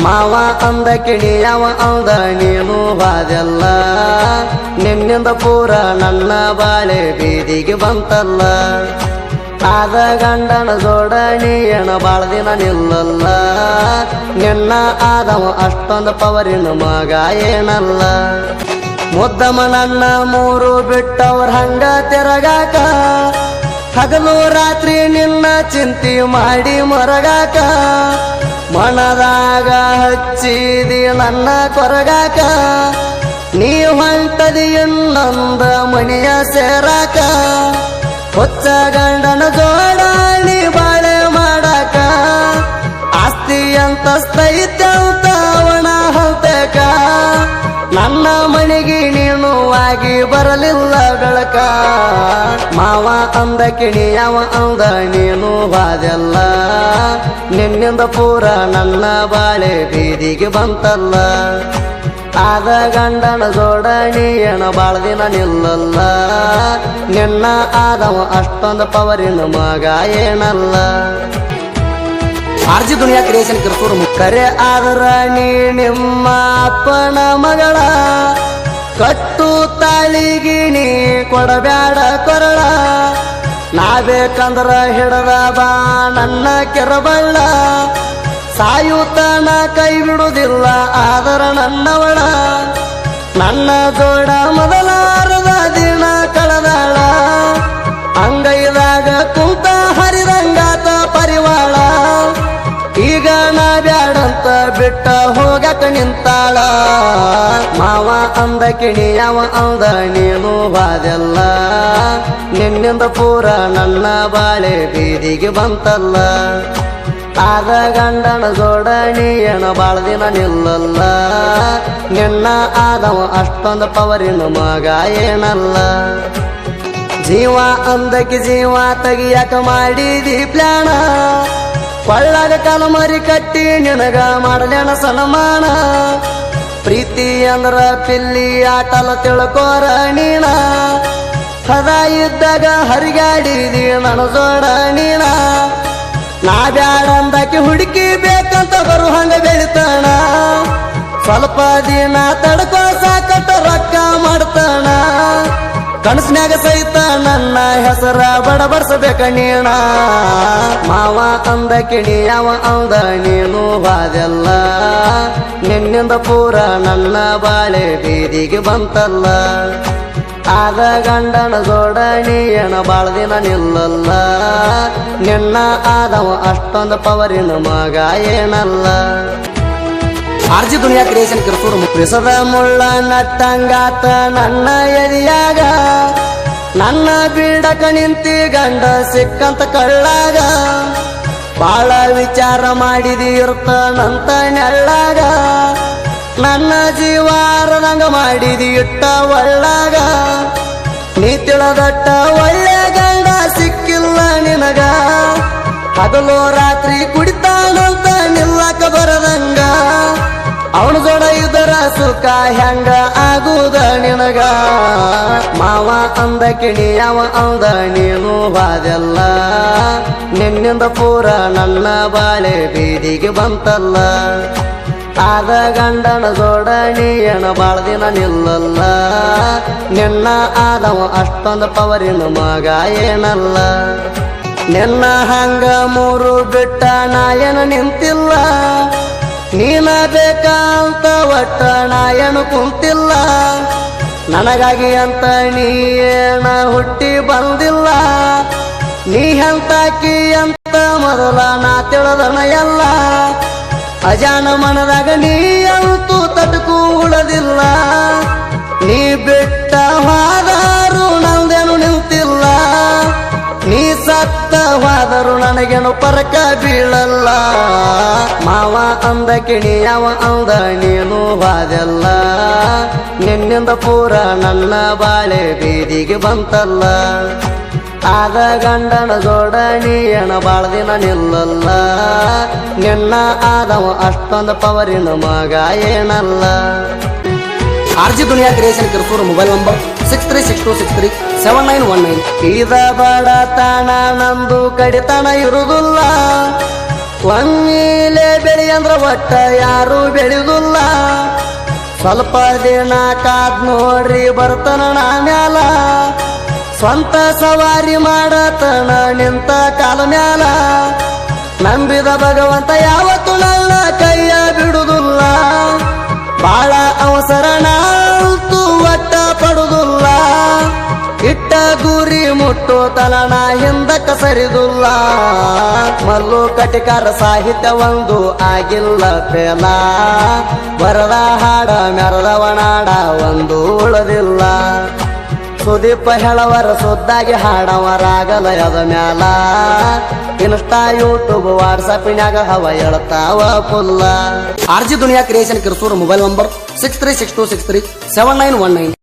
ಮಾವ ಅಂದ ಕಿಣಿಯವ ಅಂದ ನೀನು ಬಾದೆಲ್ಲ ನಿನ್ನಿಂದ ಪೂರ ನನ್ನ ಬಾಳೆ ಬೀದಿಗೆ ಬಂತಲ್ಲ ಆದ ಗಂಡನ ಜೋಡಣಿಯಣ ಬಾಳ ದಿನ ನಿಲ್ಲಲ್ಲ ನಿನ್ನ ಆದವ ಅಷ್ಟೊಂದು ಪವರಿನ ಮಗ ಏನಲ್ಲ ಮುದ್ದಮ ನನ್ನ ಮೂರು ಬಿಟ್ಟವ್ರ ಹಂಗ ತಿರಗಾಕ ಹಗಲು ರಾತ್ರಿ ನಿನ್ನ ಚಿಂತೆ ಮಾಡಿ ಮರಗಾಕ ಮನದಾಗ ಹಚ್ಚಿದಿ ನನ್ನ ಕೊರಗಾಕ ನೀ ಹೊಂಟದಿ ಇನ್ನೊಂದ ಮಣಿಯ ಸೇರಾಕ ಹೊಚ್ಚ ಗಂಡನ ಜೋಡಾಣಿ ಬಾಳೆ ಮಾಡಾಕ ಆಸ್ತಿ ಅಂತಸ್ತೈತಂತ ಅವನ ಹಂತಕ ನನ್ನ ಮನೆಗೆ ನೀನು ಆಗಿ ಬರಲಿಲ್ಲ ಬೆಳಕ ಮಾವ ಅಂದ ಕಿಣಿಯವ ಅಂದ ನೀನು ಬಾದೆಲ್ಲ ನಿನ್ನಿಂದ ಪೂರ ನನ್ನ ಬಾಳೆ ಬೀದಿಗೆ ಬಂತಲ್ಲ ಆದ ಗಂಡನ ಜೋಡಣಿಯಣ ಬಾಳ ದಿನ ನಿಲ್ಲಲ್ಲ ನಿನ್ನ ಆದವ ಅಷ್ಟೊಂದು ಪವರಿನ ಮಗ ಏನಲ್ಲ ಆರ್ಜಿ ದುನಿಯಾ ಕ್ರಿಯೇಷನ್ ಕಿರ್ತೂರು ಕರೆ ಆದ್ರ ನೀ ನಿಮ್ಮ ಅಪ್ಪನ ಮಗಳ ಕಟ್ಟು ತಾಳಿಗಿ ನೀ ಕೊಡಬ್ಯಾಡ ಕೊರಳ ನಾ ಬೇಕಂದ್ರ ಹಿಡದ ಬಾ ನನ್ನ ಕೆರಬಳ್ಳ ಸಾಯುತನ ಕೈ ಬಿಡುವುದಿಲ್ಲ ಆದರ ನನ್ನವಳ ನನ್ನ ಜೋಡ ಮೊದಲಾರದ ದಿನ ಕಳೆದಾಳ ಅಂಗೈದಾಗ ಕುಂತ ಹರಿದಂಗಾತ ಪರಿವಾಳ ಈಗ ನಾ ಬ್ಯಾಡಂತ ಬಿಟ್ಟ ಹೋಗಕ ನಿಂತಾಳ ಮಾವ ಅಂದ ಕಿಣಿಯವ ಅಂದ ನೀನು ಬಾದೆಲ್ಲ ನಿನ್ನಿಂದ ಪೂರ ನನ್ನ ಬಾಳೆ ಬೀದಿಗೆ ಬಂತಲ್ಲ ಆದ ಗಂಡನ ಜೋಡಣಿಯಣ ಬಾಳ ದಿನ ನಿಲ್ಲಲ್ಲ ನಿನ್ನ ಆದವ ಅಷ್ಟೊಂದು ಪವರಿನ ಮಗ ಏನಲ್ಲ ಜೀವ ಅಂದಕ್ಕೆ ಜೀವ ತೆಗಿಯಾಕ ಮಾಡಿದಿ ಪ್ಲಾನ ಕೊಳ್ಳಾಗ ಕಲಮರಿ ಕಟ್ಟಿ ನಿನಗ ಮಾಡಲೇನ ಸನ್ಮಾನ ಪ್ರೀತಿ ಅಂದ್ರ ಪಿಲ್ಲಿ ಆಟಲ ತಿಳ್ಕೋರ ನೀಣ ಹದ ಇದ್ದಾಗ ಹರಿಗಾಡಿದಿ ನನ್ನ ಜೋಡ ನೀಣ ನಾ ಬ್ಯಾಡಂದಕ್ಕೆ ಹುಡುಕಿ ಬೇಕಂತ ಬರು ಹಂಗ ಬೆಳಿತಾನ ಸ್ವಲ್ಪ ದಿನ ತಡ್ಕೋ ಸಾಕಟ್ಟ ರೊಕ್ಕ ಮಾಡ್ತಾನ ಕನಸ್ನ್ಯಾಗ ಸಹಿತ ನನ್ನ ಹೆಸರ ಬಡಬಡ್ಸಬೇಕ ನೀಣ ಮಾವ ಅಂದ ಕಿಣಿಯವ ಅಂದ ನೀನು ಬಾದೆಲ್ಲ ನಿನ್ನಿಂದ ಪೂರ ನನ್ನ ಬಾಳೆ ಬೀದಿಗೆ ಬಂತಲ್ಲ ಆದ ಗಂಡನ ಜೋಡಣಿಯಣ ಬಾಳ ದಿನ ನಿಲ್ಲಲ್ಲ ನಿನ್ನ ಆದವ ಅಷ್ಟೊಂದು ಪವರಿನ ಮಗ ಏನಲ್ಲ ಆರ್ಜಿ ದುನಿಯಾ ಕ್ರಿಯೇಷನ್ ಕಿರ್ತೂರು ವಿಸದ ಮುಳ್ಳ ನಟ್ಟಂಗಾತ ನನ್ನ ಎದಿಯಾಗ ನನ್ನ ಬೀಡಕ ನಿಂತಿ ಗಂಡ ಸಿಕ್ಕಂತ ಕಳ್ಳಾಗ ಬಾಳ ವಿಚಾರ ಮಾಡಿದಿ ಇರ್ತಾನಂತ ನೆಳ್ಳಾಗ ನನ್ನ ಜೀವಾರದಂಗ ಮಾಡಿದಿ ಇಟ್ಟ ಒಳ್ಳಾಗ ನೀ ತಿಳದಟ್ಟ ಒಳ್ಳೆ ಗಂಡ ಸಿಕ್ಕಿಲ್ಲ ನಿನಗ ಹಗಲು ರಾತ್ರಿ ಕುಡಿತಾನಂತ ನಿಲ್ಲಕ ಬರದಂಗ ಅವನ ಜೋಡ ಇದರ ಸುಖ ಹೆಂಗ ಆಗುದ ನಿನಗ ಮಾವ ಅಂದ ಕಿಣಿಯವ ಅಂದ ನೀನು ಬಾದೆಲ್ಲ ನಿನ್ನಿಂದ ಪೂರ ನನ್ನ ಬಾಳೆ ಬೀದಿಗೆ ಬಂತಲ್ಲ ಆದ ಗಂಡನ ಜೋಡಣಿಯಣ ಬಾಳ ದಿನ ನಿಲ್ಲಲ್ಲ ನಿನ್ನ ಆದವ ಅಷ್ಟೊಂದು ಪವರಿನ ಮಗ ಏನಲ್ಲ ನಿನ್ನ ಹಂಗ ಮೂರು ಬಿಟ್ಟ ನಾಯನ ನಿಂತಿಲ್ಲ ನೀನ ಬೇಕಂತ ಒಟ್ಟ ನಾಯನು ಕುಂತಿಲ್ಲ ನನಗಾಗಿ ಅಂತ ನೀ ಏನ ಹುಟ್ಟಿ ಬಂದಿಲ್ಲ ನೀ ಎಂತಾಕಿ ಅಂತ ಮೊದಲ ನಾ ತಿಳಿದನ ಎಲ್ಲ ಅಜಾನ ಮನದಾಗ ನೀ ಅಂತೂ ತಟಕು ಉಳದಿಲ್ಲ ನೀ ಬಿಟ್ಟ ಹೋದರು ನಂದೇನು ನಿಂತಿಲ್ಲ ನೀ ಸತ್ತ ಹೋದರು ನನಗೇನು ಪರಕ ಬೀಳಲ್ಲ ಮಾವ ಅಂದ ಕಿಣಿಯವ ಅಂದ ನೀನು ಬಾದೆಲ್ಲ ನಿನ್ನಿಂದ ಪೂರ ನನ್ನ ಬಾಳೆ ಬೀದಿಗೆ ಬಂತಲ್ಲ ಆದ ಗಂಡನ ಜೋಡಣಿಯಣ ಬಾಳ ದಿನ ನಿಲ್ಲಲ್ಲ ನಿನ್ನ ಆದವ ಅಷ್ಟೊಂದು ಪವರಿನ ಮಗ ಏನಲ್ಲ ಆರ್ಜಿ ದುನಿಯಾ ಕ್ರಿಯೇಷನ್ ಕಿರ್ತೂರು ಮೊಬೈಲ್ ನಂಬರ್ 6362637919 ಇದ ಬಡತನ ನಂದು ಕಡಿತನ ಇರುವುದಿಲ್ಲ ಒಮ್ಮಿಲೆ ಬೆಳಿ ಅಂದ್ರ ಒಟ್ಟ ಯಾರು ಬೆಳೆಯುದಿಲ್ಲ ಸ್ವಲ್ಪ ದಿನ ಕಾದ್ ನೋಡ್ರಿ ಬರ್ತನ ನಾ ಮ್ಯಾಲ ಸ್ವಂತ ಸವಾರಿ ಮಾಡತನ ನಿಂತ ಕಾಲ ಮ್ಯಾಲ ನಂಬಿದ ಭಗವಂತ ಯಾವತ್ತು ನನ್ನ ಕೈಯ ಬಿಡುದಿಲ್ಲ ಬಾಳ ಅವಸರ ನಾಲ್ತು ಒಟ್ಟ ಪಡುದಿಲ್ಲ ಇಟ್ಟ ಗುರಿ ಮುಟ್ಟು ತಲನ ಹಿಂದಕ್ಕ ಸರಿದುಲ್ಲ ಮಲ್ಲು ಕಟಿಕಾರ ಸಾಹಿತ್ಯ ಒಂದು ಆಗಿಲ್ಲ ಫೇಲ ಬರದ ಹಾಡ ಮೆರದವನಾಡ ಒಂದು ಉಳದಿಲ್ಲ ಸುದೀಪ ಹೇಳವರ ಸುದ್ದಾಗಿ ಹಾಡವರಾಗಲಯದ ಮ್ಯಾಲ ಇನ್ಸ್ಟಾ ಯೂಟ್ಯೂಬ್ ವಾಟ್ಸಪ್ನ್ಯಾಗ ಹವ ಹೇಳ್ತಾವ ಫುಲ್ಲ RG ದುನಿಯಾ ಕ್ರಿಯೇಷನ್ ಕಿರ್ಸೂರು ಮೊಬೈಲ್ ನಂಬರ್ 6362637919